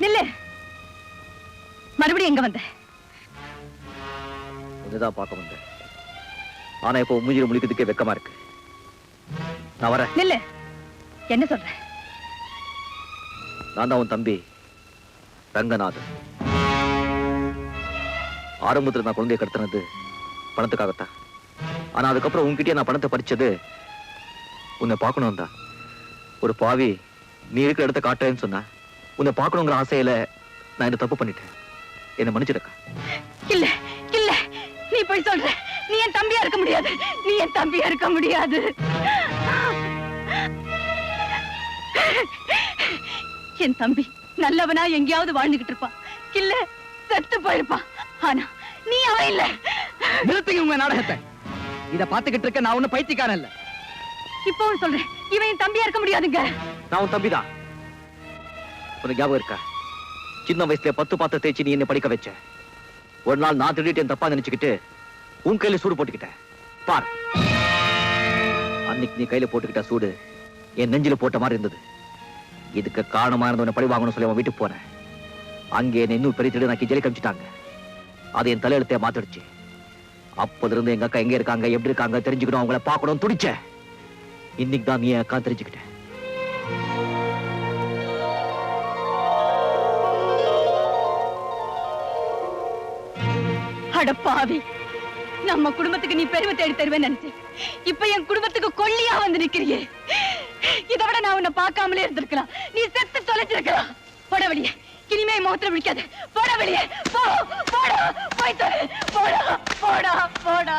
நில்லு. மறுபடியும் எங்க வந்த? உன்னைதான் பார்க்க வந்தேன். ஆனா இப்போ மூஞ்சில முழிக்கிறதுக்கே வெக்கமா இருக்கு. நான் வரேன். நில்லு. என்ன சொல்ற? நான் தான் உன் தம்பி ரங்கநாதன். ஆரம்பத்தில் நான் குழந்தைய கடத்தினது பணத்துக்காகத்தான். ஆனா அதுக்கப்புறம் உன்கிட்டயே நான் பணத்தை பறிச்சது உன்னை பார்க்கணும் தான். ஒரு பாவி நீ இருக்கிற இடத்த காட்டுறேன்னு சொன்ன. உன்னை பார்க்கணுங்கிற ஆசையில நான் என்ன தப்பு பண்ணிட்டேன். என்ன மன்னிச்சிருக்கா? இல்ல இல்ல, நீ போய் சொல்ற. நீ என் தம்பியா இருக்க முடியாது. நீ என் தம்பியா இருக்க முடியாது. என் தம்பி நல்லவனா எங்கேயாவது வாழ்ந்துகிட்டு இருப்பான். இல்ல செத்து போயிருப்பான். ஆனா நீ அவன் இல்ல. நிறுத்துங்க உங்க நாடகத்தை. இத பாத்துக்கிட்டு இருக்க நான் ஒண்ணு பைத்தியக்காரன் இல்ல. இப்பவும் சொல்றேன், இவன் என் தம்பியா இருக்க முடியாதுங்க. நான் உன் தம்பிதான். உனக்கு ஞாபகம் இருக்கா? சின்ன வயசுல 10 பாத்திரம் தேய்ச்சி நீ என்ன படிக்க வச்ச. ஒரு நாள் நான் திருடிட்டு என் தப்பா நினைச்சுக்கிட்டு உன் கையில சூடு போட்டுக்கிட்டேன். பார், அன்னைக்கு நீ கையில போட்டுக்கிட்ட சூடு என் நெஞ்சில போட்ட மாதிரி இருந்தது. இதுக்கு காரணமா இருந்தவனை பழி வாங்கணும் சொல்லி அவன் வீட்டுக்கு போனேன். அங்கே என்ன இன்னும் பெரிய திருடு நான் ஜெயிலுக்கு அனுப்பிச்சிட்டாங்க. அது என் தலையெழுத்தைய மாத்திடுச்சு. அப்போது இருந்து எங்க அக்கா எங்க இருக்காங்க, எப்படி இருக்காங்க தெரிஞ்சுக்கணும், அவங்கள பார்க்கணும் துடிச்சேன். இன்னைக்கு தான் நீ அக்கா தெரிஞ்சுக்கிட்டேன். அடப்பாவி, நம்ம குடும்பத்துக்கு நீ பெருமை தேடி தருவேன்னு நினைச்சேன். இப்ப என் குடும்பத்துக்கு கொல்லியா வந்து நிக்கிறியே. இதை விட நான் உன்னை பார்க்காமலே இருந்திருக்கலாம். நீ செத்து தொலைச்சிருக்கலாம். போட வெளியே. இனிமே முகத்துல விழிக்காது. போட வெளியே. போ, போடா, போய் தொலை. போடா, போடா, போடா.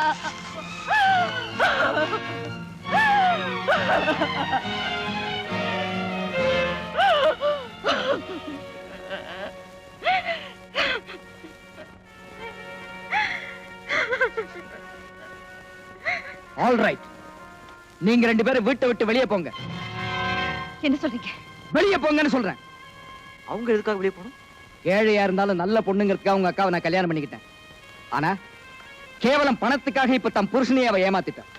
ஆல் ரைட், நீங்க 2 பேரும் வீட்டை விட்டு வெளியே போங்க. என்ன சொல்றீங்க? வெளியே போங்கன்னு சொல்றேன். அவங்க எதுக்காக வெளியே போகணும்? ஏழையா இருந்தாலும் நல்ல பொண்ணுங்கிறதுக்காக உங்க அக்காவை நான் கல்யாணம் பண்ணிக்கிட்டேன். ஆனா கேவலம் பணத்துக்காக இப்ப தம் புருஷனையே அவ ஏமாத்திட்டான்.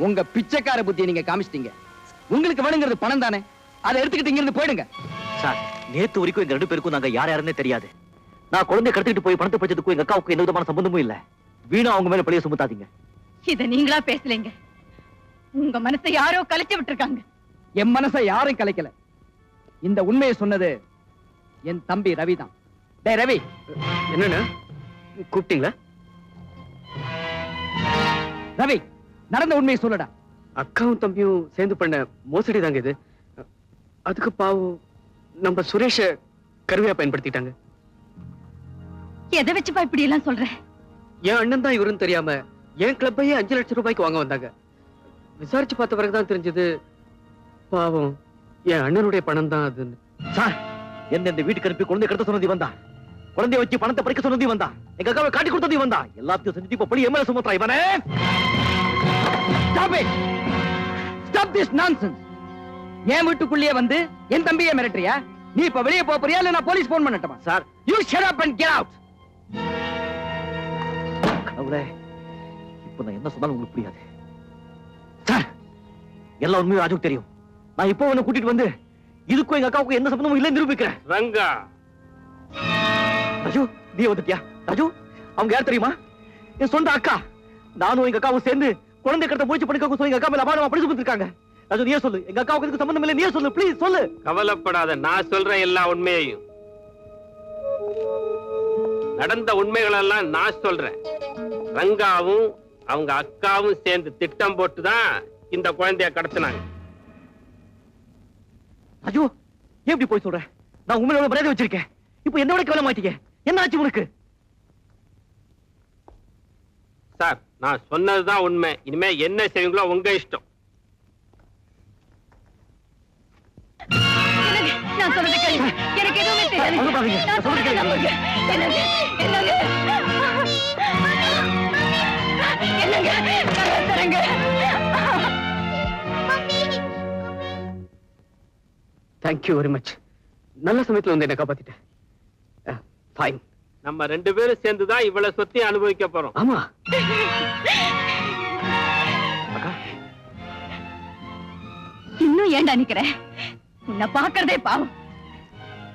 உங்க பிச்சைக்கார புத்தியை நீங்க காமிச்சிட்டீங்க. உங்களுக்கு வேணுங்கிறது பணம் தானே, அதை எடுத்துக்கிட்டு இங்க இருந்து போயிடுங்க. சார், நேத்து வரைக்கும் எங்க 2 பேருக்கும் நாங்க யார் யாருன்னே தெரியாது. நான் குழந்தைய கடத்திட்டு போய் பணத்தை பறிச்சதுக்கும் எங்க அக்காவுக்கு எந்த விதமான சம்பந்தமும் இல்ல. வீணா அவங்க மேல பழிய சுமத்தாதீங்க. இத நீங்களா பேசலைங்க. உங்க மனசை யாரோ கலைச்சு விட்டுருக்காங்க. என் மனசை யாரும் கலைக்கல. இந்த உண்மையை சொன்னது என் தம்பி ரவிதான். டேய் ரவி, என்னன்னு கூப்பிட்டீங்களா? ரவி, நடந்த உண்மையை சொல்லடா. அக்காவும் தம்பியும் சேர்ந்து பண்ண மோசடி தாங்க இது. அதுக்கு பாவம் நம்ம சுரேஷ கருவியா பயன்படுத்திட்டாங்க. எதை வச்சுப்பா இப்படி எல்லாம் சொல்ற? என் அண்ணன் தான் இவருன்னு தெரியாம என் கிளப்பையே 5 லட்சம் ரூபாய்க்கு வாங்க வந்தாங்க. விசாரிச்சு பார்த்த பிறகுதான் தெரிஞ்சது பாவம் என் அண்ணனுடைய பணம் தான் அதுன்னு. சார், என்ன இந்த வீட்டுக்கு அனுப்பி குழந்தை கடத்த சொன்னது வந்தா, குழந்தைய வச்சு பணத்தை பறிக்க சொன்னது வந்தா, எங்க அக்காவை காட்டி கொடுத்தது வந்தா, எல்லாத்தையும் செஞ்சு இப்ப பழி எம்எல்ஏ சுமத்ரா இவனே. Stop it! Stop this nonsense! என் வீட்டுக்குள்ளேயே வந்து என் தம்பியை மிரட்டுறியா? நீ இப்ப வெளியே போறியா இல்ல நான் போலீஸ் போன் பண்ணட்டுமா? Sir, You shut up and get out! கடவுளே, இப்ப நான் என்ன சொன்னாலும் உங்களுக்கு புரியாது. சார், எல்லா உண்மையும் ராஜுக்கு தெரியும். நான் இப்போ உன்னை கூட்டிட்டு வந்து இதுக்கும் எங்க அக்காவுக்கும் எந்த சம்பந்தமும் இல்லைன்னு நிரூபிக்கிறேன். ரங்கா, ராஜு, நீ வந்துட்டியா? ராஜு, அவங்க யார் தெரியுமா? என் சொந்த அக்கா. நானும் எங்க அக்காவும் சேர்ந்து குழந்தை கடத்த முயற்சி பண்ணிக்க சொல்லி எங்க அக்கா மேல அபாரமா பழி சுமத்திருக்காங்க. ராஜு, நீயே சொல்லு, எங்க அக்காவுக்கு இதுக்கு சம்பந்தம் இல்லை, நீயே சொல்லு, ப்ளீஸ் சொல்லு. கவலைப்படாத, நான் சொல்றேன் எல்லா உண்மையையும். நடந்த உண்மைகள் எல்லாம் நான் சொல்றேன். ரங்காவும் அவங்க அக்காவும் சேர்ந்து திட்டம் போட்டுதான் இந்த குழந்தைய கடத்தினாங்க. ராஜு, ஏன் இப்படி போய் சொல்ற? நான் உண்மையோட மரியாதை வச்சிருக்கேன். இப்போ என்னோட கவலை மாட்டீங்க. என்ன ஆச்சு உனக்கு? சார், நான் சொன்னதுதான் உண்மை. இனிமே என்ன செய்வீங்களோ உங்க இஷ்டம். நான் சொல்றது கேளுங்க. எனக்கு எதுவுமே தெரியாது. அங்க பாருங்க, நான் சொல்றது நம்புங்க. என்னங்க, என்னங்க, என்னங்க, தரங்க. Thank you very much. நல்ல சமயத்துல வந்து என்ன காப்பாத்திட்டேன். ஃபைன். நம்ம 2 பேரும் சேர்ந்துதான் இவ்வளவு சொத்தையும் அனுபவிக்க போறோம். ஆமா. அக்கா, இன்னும் ஏன்டா நிக்கிற? உன்னை பாக்குறதே பாவம்.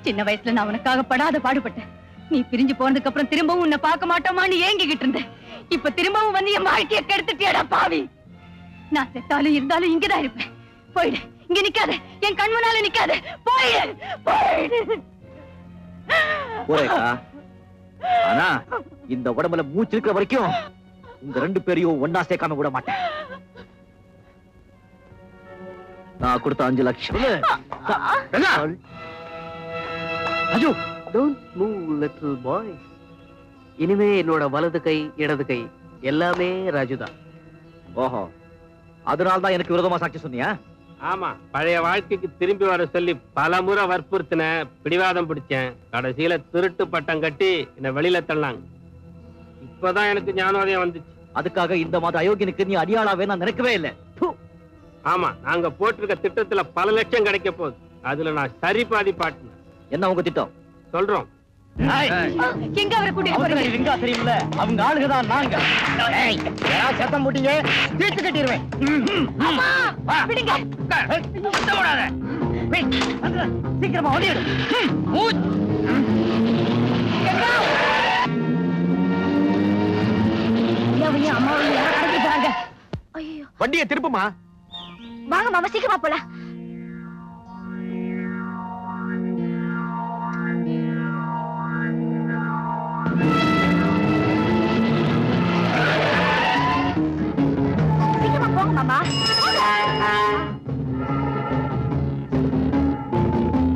சின்ன வயசுல நான் உனக்காக படாத பாடுபட்டேன். நீ பிரிஞ்சு போனதுக்கு அப்புறம் திரும்பவும் உன்னை பார்க்க மாட்டோமான்னு ஏங்கிக்கிட்டு இருந்தேன். இப்ப திரும்பவும் வந்து என் வாழ்க்கைய கெடுத்துட்டியாடா பாவி. நான் செத்தாலும் இருந்தாலும் இங்கதான் இருப்பேன். போயிடு, இங்க நிக்காத, என் கண் முன்னால நிக்காத, போயிடு போயிடு. போறேக்கா. ஆனா இந்த உடம்புல மூச்சு இருக்கிற வரைக்கும் உங்க 2 பேரையும் ஒன்னா சேர்க்காம விட மாட்டேன். நான் கொடுத்த 5 லட்சம். Aju, don't move little boy. இனிமே என்னோட வலது கை இடது கை எல்லாமே ராஜுதான். ஓஹோ, அதனால்தான் எனக்கு விரோதமா சாட்சி சொன்னியா? ஆமா, பழைய வாழ்க்கைக்கு திரும்பி வர சொல்லி பல முறை வற்புறுத்தின, பிடிவாதம் பிடிச்சேன். கடைசியில திருட்டு பட்டம் கட்டி என்ன வெளியில தள்ளாங்க. இப்பதான் எனக்கு ஞானோதயம் வந்துச்சு. அதுக்காக இந்த மாதிரி அயோக்கியனுக்கு நீ அடியாளாவே நான் நினைக்கவே இல்லை. ஆமா, நாங்க போட்டிருக்க திட்டத்துல பல லட்சம் கிடைக்க போகுது. அதுல நான் சரி பாதி பாட்டினேன். என்ன உங்க திட்டம்? சொல்றோம். எங்க அவரை கூட்டிட்டு போறீங்க? தெரியுமில்ல, அவங்க ஆளுகதான் நாங்க. சத்தம் போட்டீங்க, தீர்த்து கட்டிடுவேன். விடுங்க. சீக்கிரமா ஓடிடு. அம்மாவையும் கடத்திட்டு போறாங்க. ஐயோ, வண்டியை திருப்புமா. வாங்க மாமா, சீக்கிரமா போலாம். சீக்கிரமா போங்க மாமா.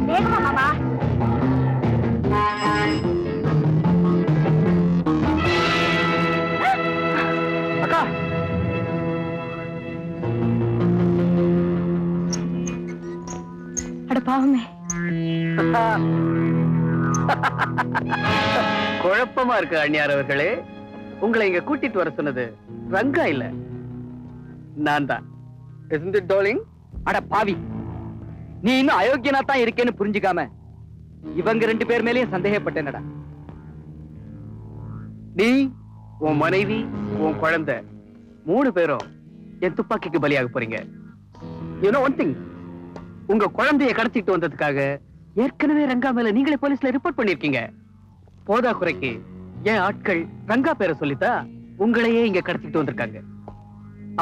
வேகமா மாமா. அக்கா, அட பாவமே. குழப்பமா இருக்கு அண்ணியார் அவர்களே. உங்களை இங்க கூட்டிட்டு வர சொன்னது ரங்கா இல்ல, நான் தான். Isn't it, darling? அட பாவி, நீ இன்னும் அயோக்கியனா தான் இருக்கேன்னு புரிஞ்சுக்காம இவங்க 2 பேர் மேலயும் சந்தேகப்பட்டேனடா. நீ, உன் மனைவி, உன் குழந்தை 3 பேரும் என் துப்பாக்கிக்கு பலியாக போறீங்க. You know one thing, உங்க குழந்தைய கடத்திட்டு வந்ததுக்காக ஏற்கனவே ரங்கா மேல நீங்களே போலீஸ்ல ரிப்போர்ட் பண்ணிருக்கீங்க. போதா குறைக்கு என் ஆட்கள் ரங்கா பேரை சொல்லித்தா உங்களையே இங்க கடத்திட்டு வந்திருக்காங்க.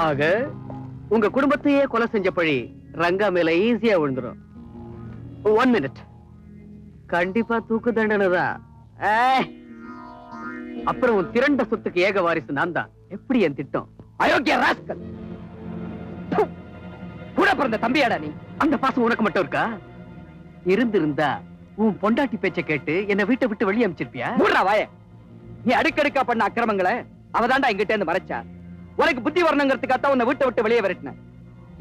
ஆக உங்க குடும்பத்தையே கொலை செஞ்ச பழி ரங்கா மேல ஈஸியா விழுந்துரும். 1 minute, கண்டிப்பா தூக்கு தண்டனை தான். அப்புறம் உன் திரண்ட சொத்துக்கு ஏக வாரிசு நான் தான். எப்படி என் திட்டம்? அயோக்கிய ராஸ்கல். கூட பிறந்த தம்பியாடா நீ. அந்த பாசம் உனக்கு மட்டும் இருக்கா? இருந்திருந்தா உன் பொண்டாட்டி பேச்ச கேட்டு என்ன வீட்டை விட்டு வெளியே அனுப்பிச்சிருப்பியா? மூடுறா வாய. நீ அடுக்கடுக்கா பண்ண அக்கிரமங்களை அவதாண்டா எங்கிட்ட இருந்து மறைச்சா. உனக்கு புத்தி வரணுங்கிறதுக்காக உன்னை வீட்டை விட்டு வெளியே விரட்டின.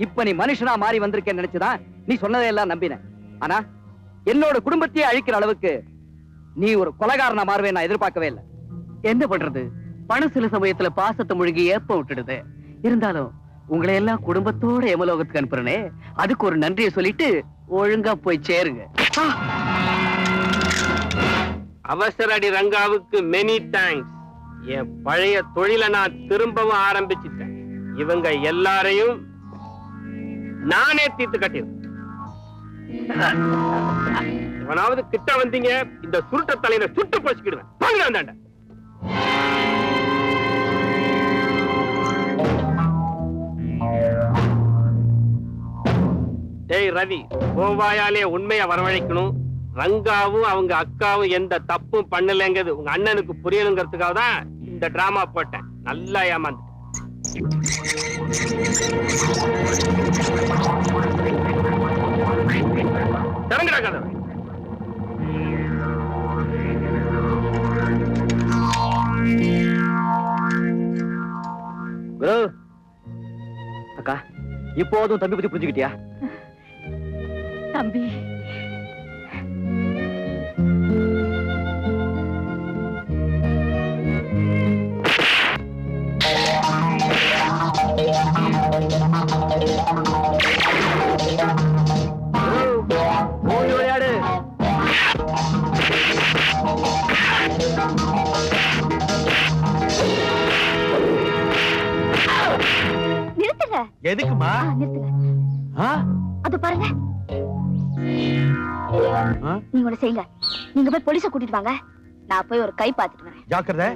இப்ப நீ மனுஷனா மாறி வந்திருக்கேன்னு நினைச்சுதான் நீ சொன்னதையெல்லாம் நம்பின. ஆனா என்னோட குடும்பத்தையே அழிக்கிற அளவுக்கு நீ ஒரு கொலைகாரனா மாறுவே நான் எதிர்பார்க்கவே இல்லை. என்ன பண்றது, பணம் சில சமயத்துல பாசத்தை முழுகி ஏப்ப விட்டுடுது. இருந்தாலும் உங்களை எல்லாம் குடும்பத்தோட எமலோகத்துக்கு அனுப்புறனே, அதுக்கு ஒரு நன்றியை சொல்லிட்டு ஒழுங்கா போய் சேருங்க. அவசரடி ரங்காவுக்கு மெனி தேங்க்ஸ். என் பழைய தொழிலை நான் திரும்பவும் ஆரம்பிச்சிட்டேன். இவங்க எல்லாரையும் நானே தீர்த்து கட்டிடுறேன். எவனாவது கிட்ட வந்தீங்க, இந்த சுருட்ட தலையில சுட்டு போச்சுக்கிடுவேன். வாங்கடாண்டாண்ட. டேய் ரவி, கோவாயாலே உண்மையை வரவழைக்கணும். ரங்காவும் அவங்க அக்காவும் எந்த தப்பும் பண்ணலங்கிறது உங்க அண்ணனுக்கு புரியணுங்கிறதுக்காக தான் இந்த டிராமா போட்டேன். நல்லா ஏமாந்து திறங்கடா கதை. குரு, அக்கா, இப்போதும் தம்பி பத்தி புரிஞ்சுக்கிட்டியா? தம்பி, ஓடி விளையாடு. நிறுத்துங்க. எதுக்குமா? நிறுத்துங்க. அது பாருங்க. நீங்க ஒண்ணு செய்யுங்க, நீங்க போய் போலீஸ கூட்டிட்டு வாங்க, நான் போய் ஒரு கை பார்த்துட்டு வரேன். ஜாக்கிரதை.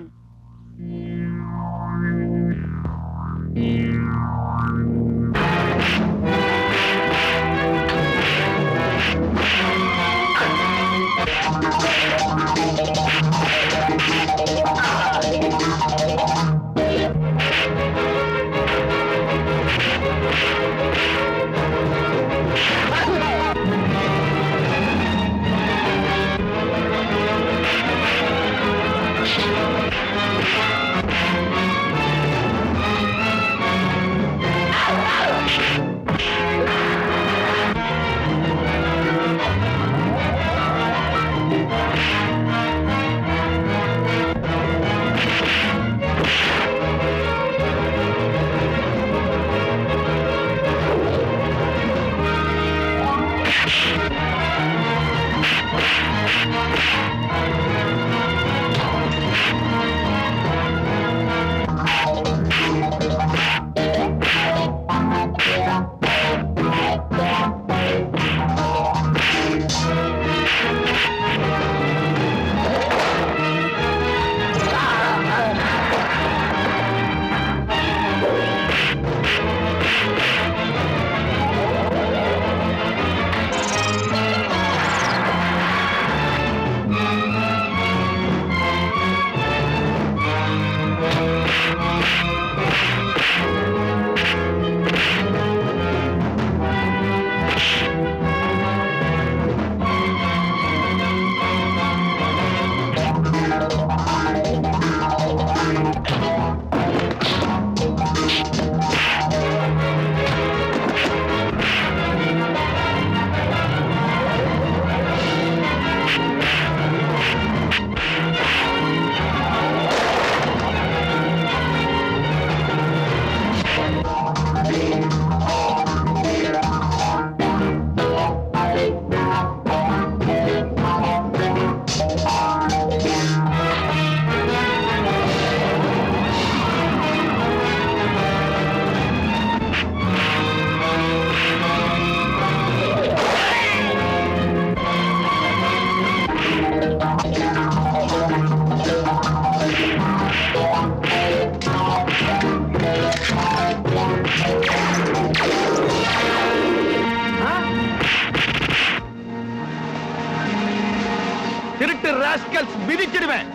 திருட்டு ராஸ்கல்ஸ் மிதிச்சிடுவேன்.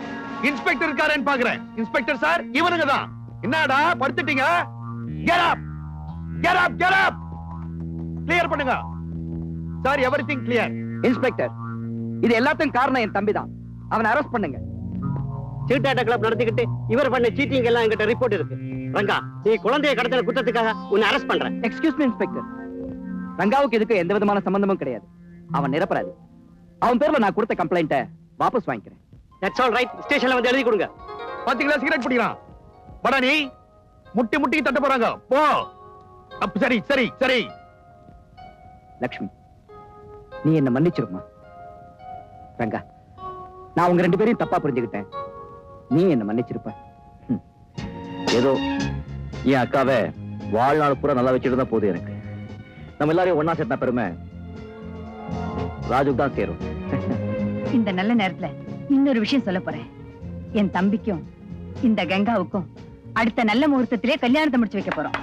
இன்ஸ்பெக்டர் இருக்காரேன்னு பாக்குறேன். இன்ஸ்பெக்டர் சார், இவனுங்க தான். என்னடா படுத்துட்டீங்க? Get up, get up, get up. Clear பண்ணுங்க சார். Everything clear. இன்ஸ்பெக்டர், இது எல்லாத்துக்கும் காரணம் என் தம்பி தான். அவனை அரெஸ்ட் பண்ணுங்க. சீட்டாட்ட கிளப் நடத்திக்கிட்டு இவர் பண்ண சீட்டிங் எல்லாம் என்கிட்ட ரிப்போர்ட் இருக்கு. ரங்கா, நீ குழந்தைய கடத்தின குற்றத்துக்காக உன்னை அரெஸ்ட் பண்றேன். எக்ஸ்கியூஸ் மீ இன்ஸ்பெக்டர், ரங்காவுக்கு இதுக்கு எந்த விதமான சம்பந்தமும் கிடையாது. அவன் நிரபராதி. அவன் பேர்ல நான் கொடுத்த கம்ப்ளைண்ட்டை வாபஸ் வாங்கிக்கிறேன். That's all right. ஸ்டேஷன்ல வந்து எழுதி கொடுங்க. பாத்தீங்களா சிகரெட் பிடிக்கிறான். படா நீ முட்டி முட்டி தட்ட போறாங்க. போ. அப்ப சரி சரி சரி. லக்ஷ்மி, நீ என்ன மன்னிச்சிருமா? ரங்கா, நான் உங்க ரெண்டு பேரையும் தப்பா புரிஞ்சுக்கிட்டேன். நீ என்ன மன்னிச்சிருப்ப. ஏதோ என் அக்காவை வாழ்நாள் பூரா நல்லா வச்சுட்டு தான் போகுது. எனக்கு நம்ம எல்லாரையும் ஒன்னா சேர்த்தா பெருமை ராஜுக்கு தான் சேரும். இந்த நல்ல நேரத்துல இன்னொரு விஷயம் சொல்ல போறேன். என் தம்பிக்கும் இந்த கங்காவுக்கும் அடுத்த நல்ல முகூர்த்தத்திலே கல்யாணத்தை முடிச்சு வைக்க போறோம்.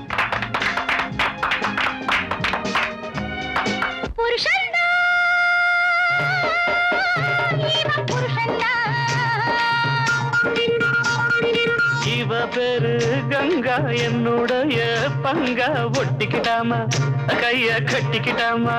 இவ பேரு கங்கா, என்னுடைய பங்கா. ஒட்டிக்கிட்டாமா, கைய கட்டிக்கிட்டாமா.